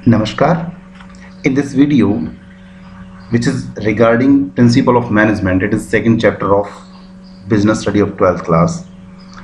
Namaskar. In this video, which is regarding principle of management, it is second chapter of business study of 12th class.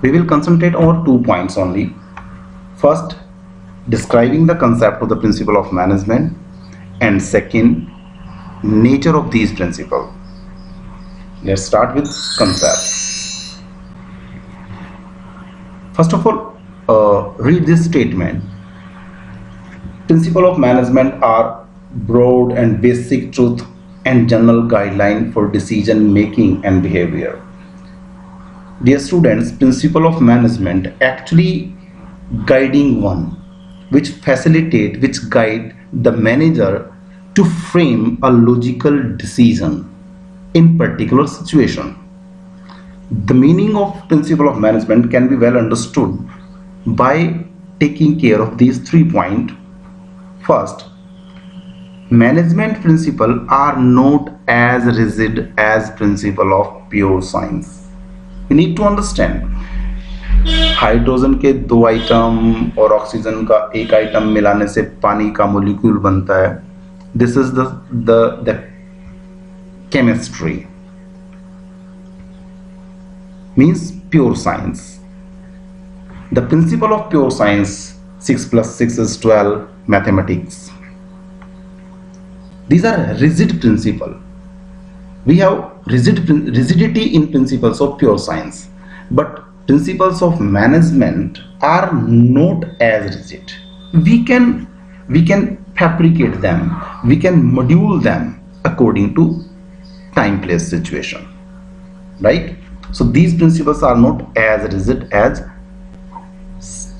We will concentrate on 2 points only. First, describing the concept of the principle of management, and second, nature of these principles. Let's start with concept. First of all, read this statement. Principles of management are broad and basic truth and general guideline for decision making and behavior. Dear students, principle of management actually guiding one which guide the manager to frame a logical decision in particular situation. The meaning of principle of management can be well understood by taking care of these 3 points. First, management principles are not as rigid as principle of pure science. We need to understand hydrogen के 2 item और oxygen का 1 item मिलाने से पानी का molecule बनता है. This is the chemistry, means pure science. The principle of pure science, 6 plus 6 is 12, mathematics. These are rigid principle. We have rigidity in principles of pure science, but principles of management are not as rigid. We can fabricate them, we can module them according to time, place, situation, right? So these principles are not as rigid as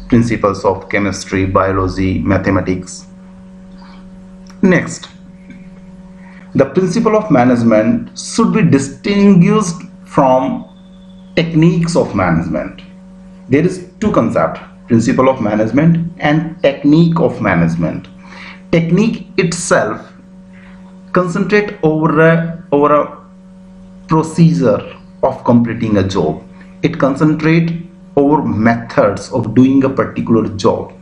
principles of chemistry, biology, mathematics. Next, the principle of management should be distinguished from techniques of management. There is 2 concepts, principle of management and technique of management. Technique itself concentrate over a procedure of completing a job. It concentrate over methods of doing a particular job.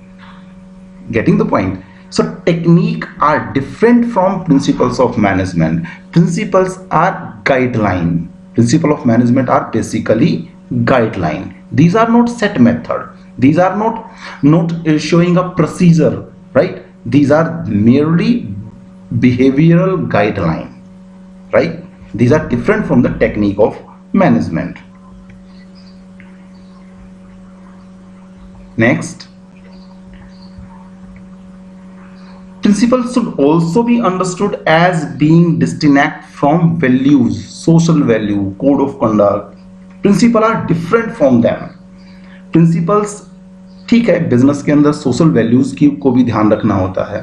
Getting the point? So technique are different from principles of management. Principles are guideline. Principle of management are basically guideline. These are not set method. These are not showing a procedure, right? These are merely behavioral guideline, right? These are different from the technique of management. Next, principles should also be understood as being distinct from values, social value, code of conduct. Principles are different from them. Principles, ठीक है, business के अंदर social values की को भी ध्यान रखना होता है,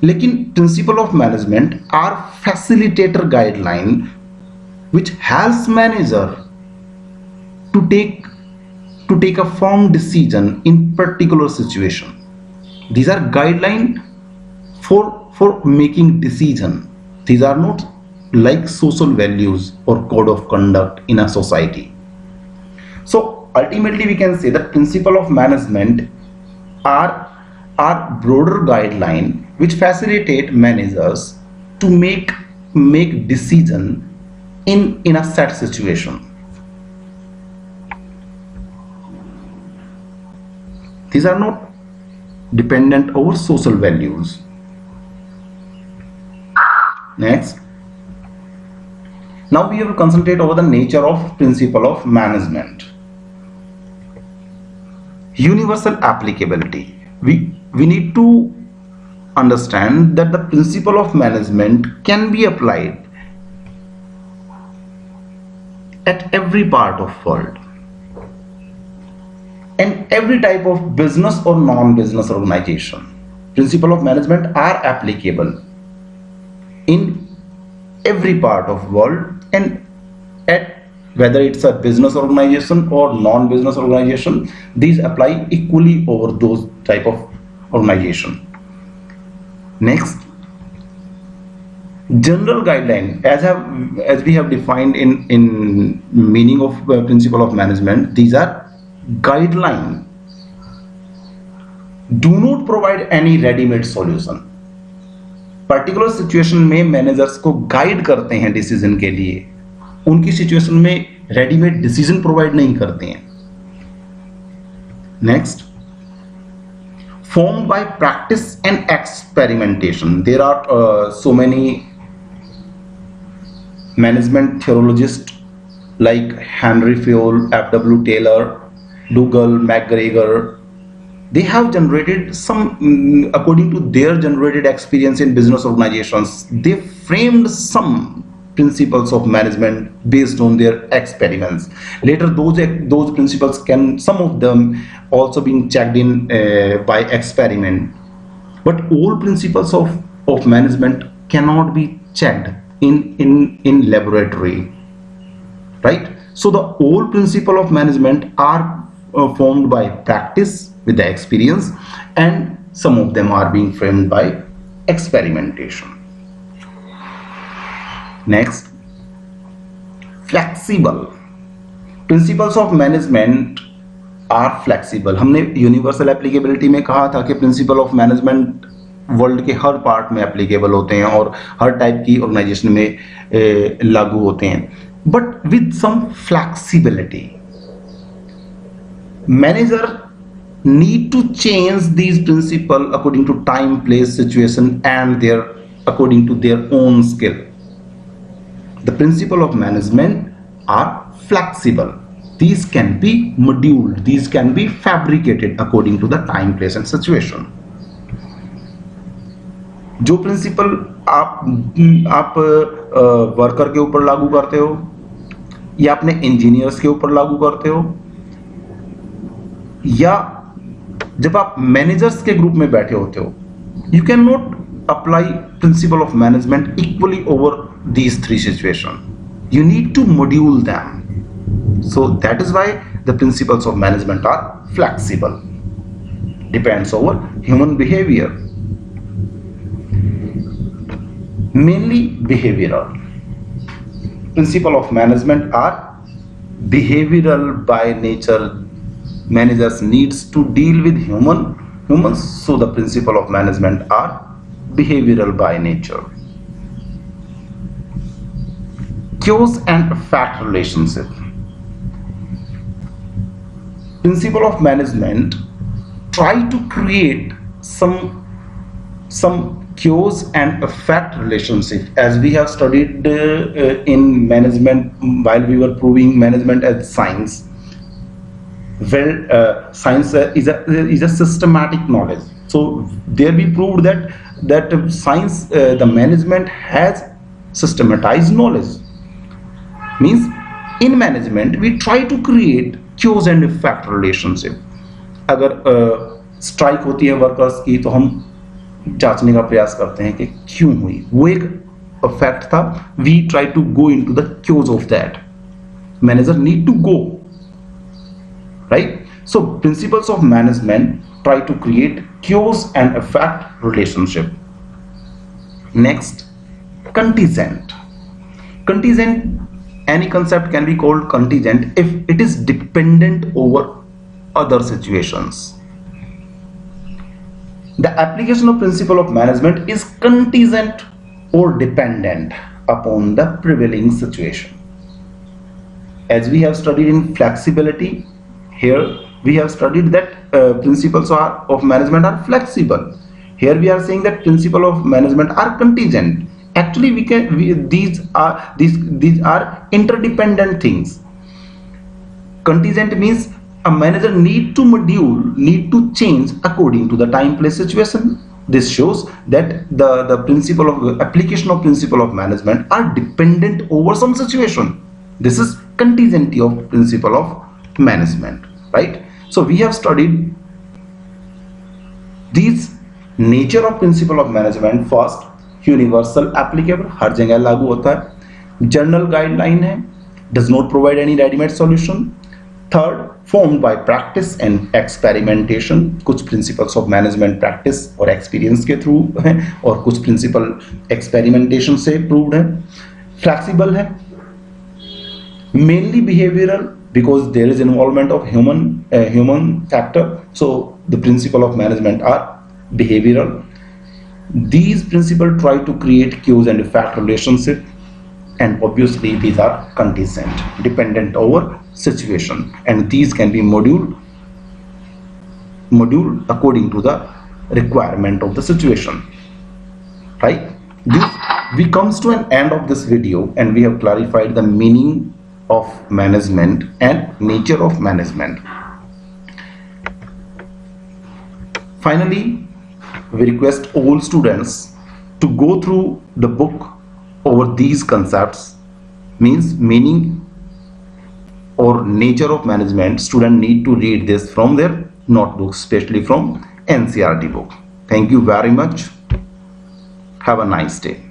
लेकिन principle of management are facilitator guideline which helps manager to take a firm decision in particular situation. These are guidelines for making decision. These are not like social values or code of conduct in a society. So ultimately we can say that principle of management are broader guideline which facilitate managers to make decision in a set situation. These are not dependent over social values. Next, now we will concentrate over the nature of principle of management. Universal applicability. We need to understand that the principle of management can be applied at every part of world and every type of business or non-business organization. Principle of management are applicable in every part of world and at whether it's a business organization or non-business organization, these apply equally over those type of organization. Next, general guideline, as we have defined in meaning of principle of management, these are guideline do not provide any ready-made solution. Particular situation में managers को guide करते हैं decision के लिए, उनकी situation में readymade decision provide नहीं करते हैं। Next, formed by practice and experimentation. There are so many management theologists like Henry Fayol, F.W. Taylor, Dougal, McGregor. They have generated some, according to their generated experience in business organizations, they framed some principles of management based on their experiments. Later, those principles can, some of them also being checked in by experiment. But all principles of management cannot be checked in laboratory, right? So the all principle of management are formed by practice with the experience, and some of them are being framed by experimentation. Next, flexible. Principles of management are flexible. हमने universal applicability में कहा था कि principal of management world के हर part में applicable होते हैं और हर टाइप की ऑर्गेनाइजेशन में लागू होते हैं, but with some flexibility. Manager need to change these principles according to time, place, situation, and according to their own skill. The principles of management are flexible. These can be moduled, these can be fabricated according to the time, place and situation. जो principal आप worker के ऊपर लागू करते हो या अपने engineers के ऊपर लागू करते हो, या जब आप मैनेजर्स के ग्रुप में बैठे होते हो, you can not apply principal of management equally over these three situations. You need to module them. So that is why the principles of management are flexible. Depends over human behavior. Mainly behavioral. Principles of management are behavioral by nature. Managers needs to deal with humans, so the principles of management are behavioral by nature. Cause and effect relationship. Principle of management try to create some cause and effect relationship, as we have studied in management while we were proving management as science. Well, science is a systematic knowledge. So there we proved that science, the management has systematized knowledge. Means in management we try to create cause and effect relationship. अगर strike होती है workers की तो हम जांचने का प्रयास करते हैं कि क्यों हुई, वो एक इफेक्ट था. We try to go into the cause of that. Manager need to go, right? So principles of management try to create cause and effect relationship. Next, contingent. Contingent, any concept can be called contingent if it is dependent over other situations. The application of principle of management is contingent or dependent upon the prevailing situation. As we have studied in flexibility, here we have studied that principles of management are flexible. Here we are saying that principle of management are contingent. Actually these are interdependent things. Contingent means a manager need to change according to the time, place, situation. This shows that the principle of application of principle of management are dependent over some situation. This is contingency of principle of management, right? So we have studied these nature of principle of management. First, universal applicable, हर जगह लागू होता है. General guideline है, does not provide any readymade solution. Third, formed by practice and experimentation. कुछ principles of management practice और experience के through हैं और कुछ प्रिंसिपल एक्सपेरिमेंटेशन से प्रूव्ड है. फ्लेक्सिबल है, mainly behavioural because there is involvement of human factor, so the principle of management are behavioral. These principles try to create cause and effect relationship, and obviously these are contingent, dependent over situation, and these can be module according to the requirement of the situation, right? This we comes to an end of this video, and we have clarified the meaning of management and nature of management. Finally, we request all students to go through the book over these concepts, means meaning or nature of management. Students need to read this from their notebooks, especially from NCERT book. Thank you very much. Have a nice day.